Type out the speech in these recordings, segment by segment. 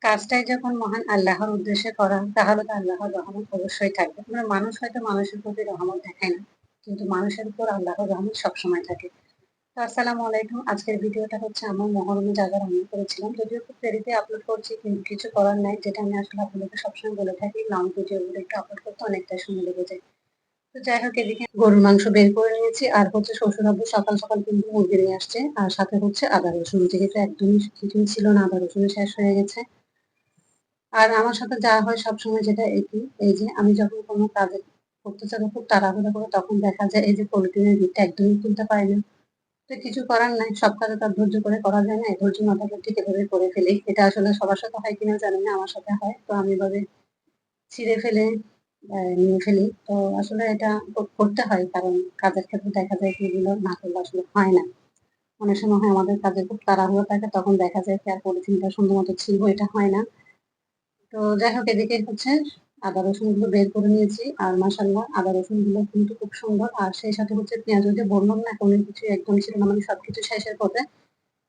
কাজটাই যখন মহান আল্লাহর উদ্দেশ্যে করা তাহলে তো আল্লাহর রহমত অবশ্যই থাকবে। আমরা মানুষ হয়তো মানুষের প্রতি রহমত দেখায় না, কিন্তু মানুষের উপর আল্লাহর রহমত সবসময় থাকে। তো আসসালামু আলাইকুম। আজকের ভিডিওটা হচ্ছে আমার মহরমে যা রান্না করেছিলাম, যদিও খুব দেরিতে আপলোড করছি, কিন্তু কিছু করার নাই। যেটা আমি আসলে আপনাদেরকে সবসময় বলে থাকি, লং ভিডিওগুলো একটু আপলোড করতে অনেকটাই সময় লেগে যায়। তো যাই হোক, এদিকে গরুর মাংস বের করে নিয়েছি, আর হচ্ছে শ্বশুর আব্বু সকাল সকাল কিন্তু মুরগি নিয়ে আসছে, আর সাথে হচ্ছে আদা রসুন, যেহেতু একদমই কিছুই ছিল না, আদা রসুন শেষ হয়ে গেছে। আর আমার সাথে যা হয় সবসময় যেটা একই, এই যে আমি যখন কোনো কাজে করতে যাবো খুব তাড়াহুড়ো করে, তখন দেখা যায় এই যে পলিথিনের দিকটা একদমই তুলতে পারি না। তো কিছু করার নাই, সব কাজে তো আর ধৈর্য করে করা যায় না, ধৈর্য না থাকলে ঠিক এভাবে করে ফেলি। এটা আসলে সবার সাথে হয় কিনা জানি না, আমার সাথে হয়। তো আমি এভাবে ছিঁড়ে ফেলে নিয়ে ফেলি। তো আসলে এটা করতে হয়, কারণ কাজের ক্ষেত্রে দেখা যায় কি এগুলো না করলে আসলে হয় না। অনেক সময় হয় আমাদের কাজে খুব তাড়াহুড়ো থাকে, তখন দেখা যায় কি আর পলিথিনটা সুন্দর মতো ছিঁড়বো, এটা হয় না। তো যাই হোক, এদিকে হচ্ছে আদা রসুন গুলো বের করে নিয়েছি, আর মাশাআল্লাহ আদা রসুন গুলো কিন্তু খুব সুন্দর। আর সেই সাথে হচ্ছে পেঁয়াজ, ওই যে বললাম না কোনো কিছু একদম ছিল না, মানে সবকিছু শেষের পথে।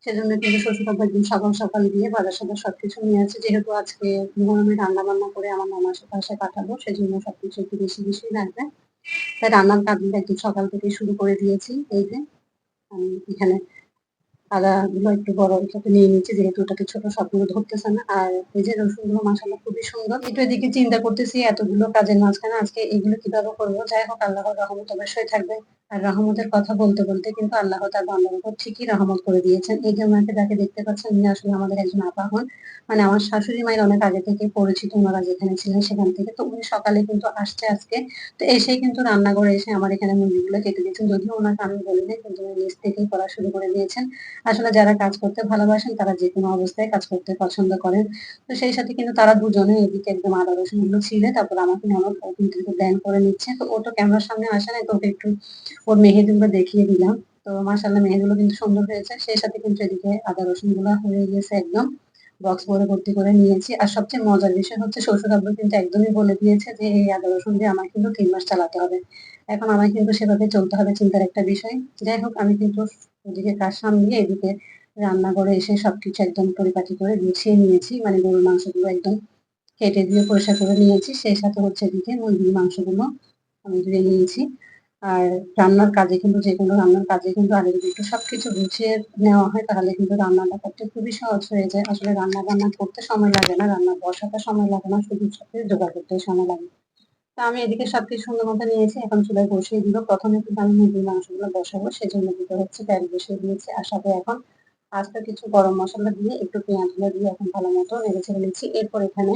সেজন্য কিন্তু শ্বশুর আব্বা একদিন সকাল সকাল দিয়ে বাজার সাজার সবকিছু নিয়ে আসে, যেহেতু আজকে গরমে রান্না বান্না করে আমার মামার বাসায় পাঠাবো, সেজন্য সবকিছু একটু বেশি বেশি লাগবে। তাই রান্নার কাজগুলো একদম সকাল থেকে শুরু করে দিয়েছি। এই যে আমি এখানে আদাগুলো একটু বড় এটাতে নিয়ে নিচ্ছি, যেহেতু ওটাকে ছোট সবগুলো ধরতেছে না। আর এই যে রসুনগুলো মাশাআল্লাহ খুবই সুন্দর। একটু এদিকে চিন্তা করতেছি এতগুলো কাজের মাঝখানে আজকে এগুলো কিভাবে করবো। যাই হোক, আল্লাহর রহমত অবশ্যই থাকবে। আর রহমতের কথা বলতে বলতে কিন্তু আল্লাহ তার বান্দার উপর ঠিকই রহমত করে দিয়েছেন। এই যে ওনাকে যাকে দেখতে পাচ্ছেন, উনি আসলে আমাদের একজন আপা হন। মানে আমার শাশুড়ি মায়ের অনেক আগে থেকে পরিচিত, ওনারা যেখানে ছিলেন সেখান থেকে। তো উনি সকালে কিন্তু আসছে আজকে। তো এসেই কিন্তু রান্নাঘরে এসে আমার এখানে মুরগিগুলো কেটে দিয়েছেন, যদিও ওনাকে আমি বলি নাই, কিন্তু উনি নিজ থেকেই করা শুরু করে দিয়েছেন। আসলে যারা কাজ করতে ভালোবাসেন তারা যেকোনো অবস্থায় কাজ করতে পছন্দ করেন। তো সেই সাথে কিন্তু তারা দুজনে এদিকে একদম আদা রসুন গুলো ছিলে, তারপর আমাকে ননদ ও কিন্তু একটু ব্লেন্ড করে নিচ্ছে। তো ও তো ক্যামেরার সামনে আসে নাই, তো ওকে একটু ওর মেহেদিগুলো দেখিয়ে দিলাম। তো মাশাআল্লাহ মেহেদিগুলো কিন্তু সুন্দর হয়েছে। সেই সাথে কিন্তু এদিকে আদা রসুন গুলা হয়ে গেছে একদম। বক্স ভরে ভর্তি করে নিয়েছি। আর সবচেয়ে মজার বিষয় হচ্ছে শ্বশুর আব্বু কিন্তু একদমই বলে দিয়েছে যে এই আদা রসুন দিয়ে আমার কিন্তু ৩ মাস চালাতে হবে। এখন আমায় কিন্তু সেভাবে চলতে হবে, চিন্তার একটা বিষয়। যাই হোক, আমি কিন্তু ওদিকে কাজ সামলিয়ে এদিকে রান্নাঘরে এসে সবকিছু একদম পরিপাটি করে গুছিয়ে নিয়েছি। মানে গরুর মাংসগুলো একদম কেটে দিয়ে পরিষ্কার করে নিয়েছি। সেই সাথে হচ্ছে এদিকে মুরগির মাংসগুলো আমি ধুয়ে নিয়েছি। আর রান্নার কাজে কিন্তু, যেকোনো রান্নার কাজে কিন্তু আগে যদি একটু সবকিছু গুছিয়ে নেওয়া হয় তাহলে কিন্তু রান্নাটা করতে খুবই সহজ হয়ে যায়। আসলে রান্না-বান্না করতে সময় লাগে না, রান্না বসাতে সময় লাগে না, শুধু সবকিছু জোগাড় করতেই সময় লাগে। তো আমি এদিকে সবকিছু সুন্দর মতো নিয়েছি। এখন চুলায় বসিয়ে দিব। ১ম এ কিন্তু আমি মুরগির মাংসগুলো বসাবো। সেজন্য দিতে হচ্ছে তেল বসিয়ে দিয়েছি। আর সাথে এখন আস্ত কিছু গরম মসলা দিয়ে একটু পেঁয়াজগুলো দিয়ে এখন ভালো মতো নেড়ে-চেড়ে নিচ্ছি। এরপর এখানে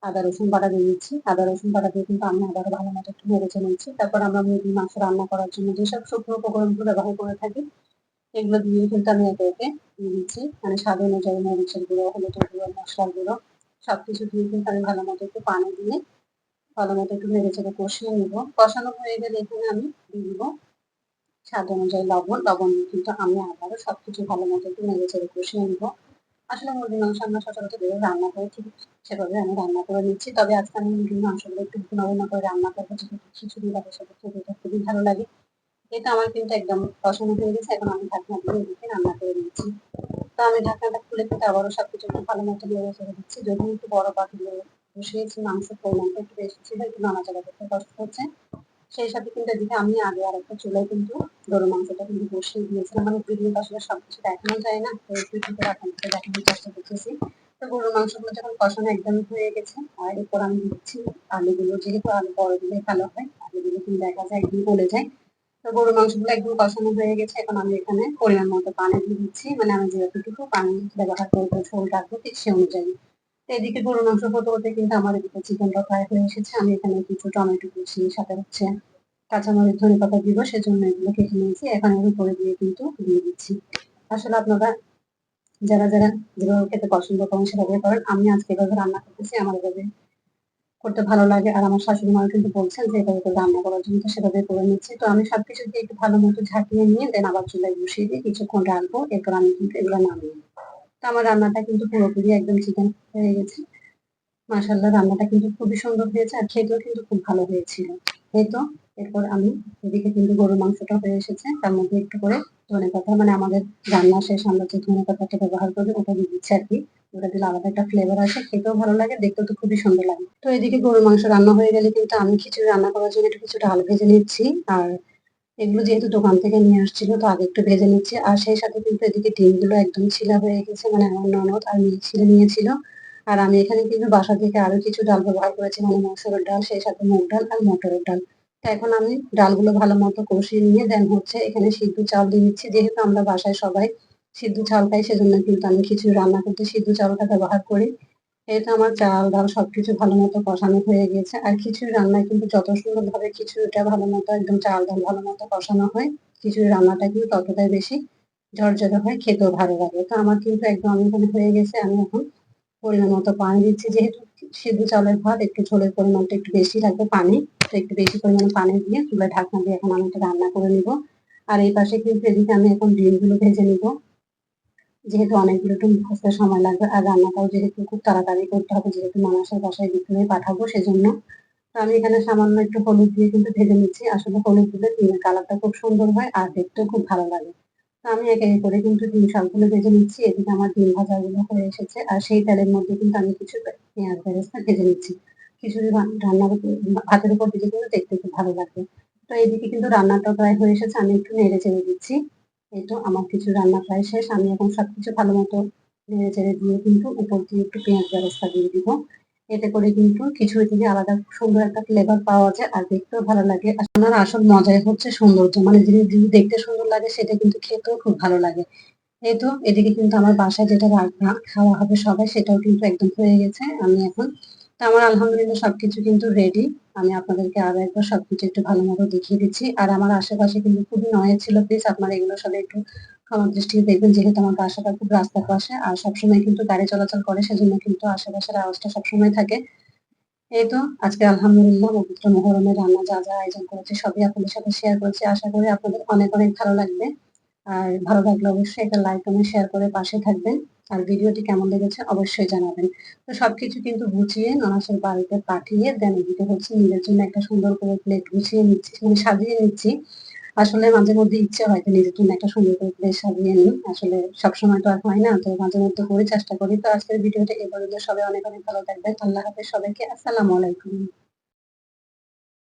আদা রসুন বাটা দিয়ে দিচ্ছি। আদা রসুন বাটা দিয়ে কিন্তু আমি আবারও ভালো মতো একটু নেড়ে-চেড়ে নিচ্ছি। তারপর আমরা মুরগির মাংস রান্না করার জন্য যেসব শুকনো উপকরণগুলো ব্যবহার করে থাকি, এগুলো দিয়ে কিন্তু আমি একে একে দিয়ে দিচ্ছি। মানে স্বাদ অনুযায়ী মরিচের গুঁড়ো, হলুদের গুঁড়ো, মসলার গুঁড়ো সবকিছু দিয়ে কিন্তু আমি ভালো মতো একটু পানি দিয়ে ভালো মতো একটু নেড়ে-চেড়ে কষিয়ে নিব। কষানো হয়ে গেলে এখানে আমি দিয়ে দিব স্বাদ অনুযায়ী লবণ। লবণ দিয়ে কিন্তু আমি আবারও সবকিছু ভালো মতো একটু নেড়ে-চেড়ে কষিয়ে নিব। আসলে মুরগির মাংস আমরা সচরাচর যেভাবে রান্না করি ঠিক সেভাবে আমি রান্না করে নিচ্ছি। তবে আজকে আমি মুরগির মাংসগুলো একটু ভুনা ভুনা করে রান্না করবো, যেহেতু খিচুড়ি ভাতের সাথে খেতে এটা খুবই ভালো লাগে। এটা আমার কিন্তু একদম কষানো হয়ে গেছে। এখন আমি ঢাকনা দিয়ে এদিকে রান্না করে নিচ্ছি। তো আমি ঢাকনাটা খুলে কিন্তু আবারও সবকিছু একটু ভালো মতো নেড়ে-চেড়ে দিচ্ছি। যদিও একটু বড় পাতিলে বসিয়েছি, মাংসের পরিমাণটা একটু বেশি ছিল, একটু নাড়াচাড়া করতে কষ্ট হচ্ছে। সেই সাথে কিন্তু এদিকে আমি আগে আরেকটা চুলায় কিন্তু গরুর মাংসটা কিন্তু বসিয়ে দিয়েছিলাম। মানে ভিডিওতে আসলে সবকিছু দেখানো যায় না, তো একটু একটু করে আপনাদেরকে দেখানোর চেষ্টা করতেছি। তো গরুর মাংসগুলো যখন কষানো একদমই হয়ে গেছে, আর এরপর আমি দিচ্ছি আলুগুলো। যেহেতু আলু বড় দিলে ভালো হয়, আলুগুলো কিন্তু দেখা যায় একদম গলে যায়। তো গরুর মাংসগুলো একদম কষানো হয়ে গেছে। এখন আমি এখানে পরিমাণ মতো পানি দিয়ে দিচ্ছি। মানে আমি যতটুকু পানি ব্যবহার করবো, ঝোল রাখবো ঠিক সে অনুযায়ী। তো এদিকে গরুর মাংস হতে হতে কিন্তু আমার এদিকে চিকেনটা ফ্রাই হয়ে এসেছে। আমি এখানে কিছু টমেটো কুচি, সাথে হচ্ছে কাঁচামরিচ, ধনেপাতা দিব, সেজন্য এগুলো কেটে নিয়েছি। এখন এর উপরে দিয়ে কিন্তু দিয়ে দিচ্ছি। আসলে আপনারা যারা যারা যেভাবে খেতে পছন্দ করেন সেভাবে করেন। আমি আজকে এভাবে রান্না করতেছি, আমার এভাবে করতে ভালো লাগে। আর আমার শাশুড়ি মাও কিন্তু বলছেন যে এভাবে করে রান্না করার জন্য, তো সেভাবে করে নিচ্ছি। তো আমি সবকিছু দিয়ে একটু ভালো মতো ঝাঁকিয়ে নিয়ে দেন আবার চুলায় বসিয়ে দিয়ে কিছুক্ষণ রাখবো। এরপর আমি কিন্তু এগুলো নামিয়ে নিবো। তো আমার রান্নাটা কিন্তু পুরোপুরি একদম চিকেন হয়ে গেছে। মাশাআল্লাহ রান্নাটা কিন্তু খুবই সুন্দর হয়েছে, আর খেতেও কিন্তু খুব ভালো হয়েছিল। এই তো এরপর আমি এদিকে কিন্তু গরুর মাংসটা হয়ে এসেছে, তার মধ্যে একটু করে ধনেপাতা, মানে আমাদের রান্না শেষে আমরা যে ধনেপাতাটা ব্যবহার করি ওটা দিয়ে দিচ্ছি আর কি। ওটা দিলে আলাদা একটা ফ্লেভার আসে, খেতেও ভালো লাগে, দেখতেও তো খুবই সুন্দর লাগে। তো এদিকে গরুর মাংস রান্না হয়ে গেলে কিন্তু আমি খিচুড়ি রান্না করার জন্য একটু কিছু ডাল ভেজে নিচ্ছি। আর এগুলো যেহেতু দোকান থেকে নিয়ে আসছিল তো আগে একটু ভেজে নিচ্ছি। আর সেই সাথে কিন্তু এদিকে ডিমগুলো একদম ছিলা হয়ে গেছে, মানে আমার ননদ আর মেয়ে ছিলে নিয়েছিল। আর আমি এখানে কিন্তু বাসা থেকে আরো কিছু ডাল ব্যবহার করেছি, মানে মসুরের ডাল, সেই সাথে মুগ ডাল আর মটরের ডাল। তো এখন আমি ডালগুলো ভালো মতো কষিয়ে নিয়ে দেন হচ্ছে এখানে সিদ্ধ চাল দিয়ে দিচ্ছি। যেহেতু আমরা বাসায় সবাই সিদ্ধ চাল খাই, সেজন্য কিন্তু আমি খিচুড়ি রান্না করতে সিদ্ধ চালটা ব্যবহার করি। এই তো আমার চাল ডাল সবকিছু ভালো মতো কষানো হয়ে গেছে। আর খিচুড়ি রান্নায় কিন্তু যত সুন্দর ভাবে খিচুড়িটা ভালো মতো একদম চাল ডাল ভালো মতো কষানো হয়, খিচুড়ি রান্নাটা কিন্তু ততটাই বেশি ঝরঝরে হয়, খেতেও ভালো লাগে। তো আমার কিন্তু একদম আমি এখানে হয়ে গেছে। আমি এখন পরিমাণ মতো পানি দিচ্ছি, যেহেতু সিদ্ধ চালের ভাত একটু ঝোলের পরিমাণটা একটু বেশি লাগবে পানি। তো একটু বেশি পরিমাণে পানি দিয়ে চুলায় ঢাকনা দিয়ে এখন আমি এটা রান্না করে নিব। আর এই পাশে কিন্তু এদিকে আমি এখন ডিমগুলো ভেজে নিব, যেহেতু অনেকগুলো একটু ভাজতে সময় লাগবে। আর রান্নাটাও যেহেতু খুব তাড়াতাড়ি করতে হবে, যেহেতু মানুষের বাসায় বিকেলে পাঠাবো সেজন্য। তো আমি এখানে সামান্য একটু হলুদ দিয়ে কিন্তু ভেজে নিচ্ছি। আসলে হলুদ দিলে ডিমের কালারটা খুব সুন্দর হয় আর দেখতেও খুব ভালো লাগে। তো আমি একে একে করে কিন্তু ডিম সবগুলো ভেজে নিচ্ছি। এদিকে আমার ডিম ভাজাগুলো হয়ে এসেছে। আর সেই তেলের মধ্যে কিন্তু আমি কিছু পেঁয়াজ বেরেস্তা ভেজে নিচ্ছি। খিচুড়ি রান্নার উপর ভাতের উপর দিলে কিন্তু দেখতে খুব ভালো লাগবে। তো এইদিকে কিন্তু রান্নাটা প্রায় হয়ে এসেছে, আমি একটু নেড়ে চেড়ে দিচ্ছি। এই তো আমার কিছু রান্না প্রায় শেষ। আমি এখন সবকিছু ভালো মতো নেড়ে চেড়ে দিয়ে কিন্তু উপর দিয়ে একটু পেঁয়াজ বেরেস্তা দিয়ে দিব। এতে করে কিন্তু খিচুড়ি থেকে আলাদা সুন্দর একটা ফ্লেভার পাওয়া যায় আর দেখতেও ভালো লাগে। আর রান্নার আসল মজাই হচ্ছে সৌন্দর্য, মানে জিনিস যদি দেখতে সুন্দর লাগে সেটা কিন্তু খেতেও খুব ভালো লাগে। এই তো এদিকে কিন্তু আমার বাসায় যেটা রান্না খাওয়া হবে সবাই, সেটাও কিন্তু একদম হয়ে গেছে। আমি এখন তো আমার আলহামদুলিল্লাহ সবকিছু কিন্তু রেডি। আমি আপনাদেরকে আরো একবার সবকিছু একটু ভালো মতো দেখিয়ে দিচ্ছি। আর আমার আশেপাশে কিন্তু খুবই নয়েজ ছিল, প্লিজ আপনারা এগুলো সবাই একটু ক্ষমা দৃষ্টিতে দেখবেন, যেহেতু আমার বাসাটা খুব রাস্তার পাশে আর সবসময় কিন্তু গাড়ি চলাচল করে, সেজন্য কিন্তু আশেপাশের আওয়াজটা সবসময় থাকে। এই তো আজকে আলহামদুলিল্লাহ পবিত্র মুহররমের রান্না যা যা আয়োজন করেছি সবই আপনাদের সাথে শেয়ার করেছি। আশা করি আপনাদের অনেক অনেক ভালো লাগবে। আর ভালো লাগলে অবশ্যই একটা লাইক কমেন্ট শেয়ার করে পাশে থাকবেন। আর ভিডিওটি কেমন লেগেছে অবশ্যই জানাবেন। তো সবকিছু কিন্তু গুছিয়ে ননাসের বাড়িতে পাঠিয়ে দেন এদিকে হচ্ছে নিজের জন্য একটা সুন্দর করে প্লেট গুছিয়ে নিচ্ছি, মানে সাজিয়ে নিচ্ছি। আসলে মাঝে মধ্যে ইচ্ছে হয় যে নিজের জন্য একটা সুন্দর করে প্লেট সাজিয়ে নিই। আসলে সবসময় তো আর হয় না, তো মাঝে মধ্যে করে চেষ্টা করি। তো আজকের ভিডিওটা এ পর্যন্ত। সবাই অনেক অনেক ভালো থাকবেন। আল্লাহ হাফেজ সবাইকে। আসসালামু আলাইকুম।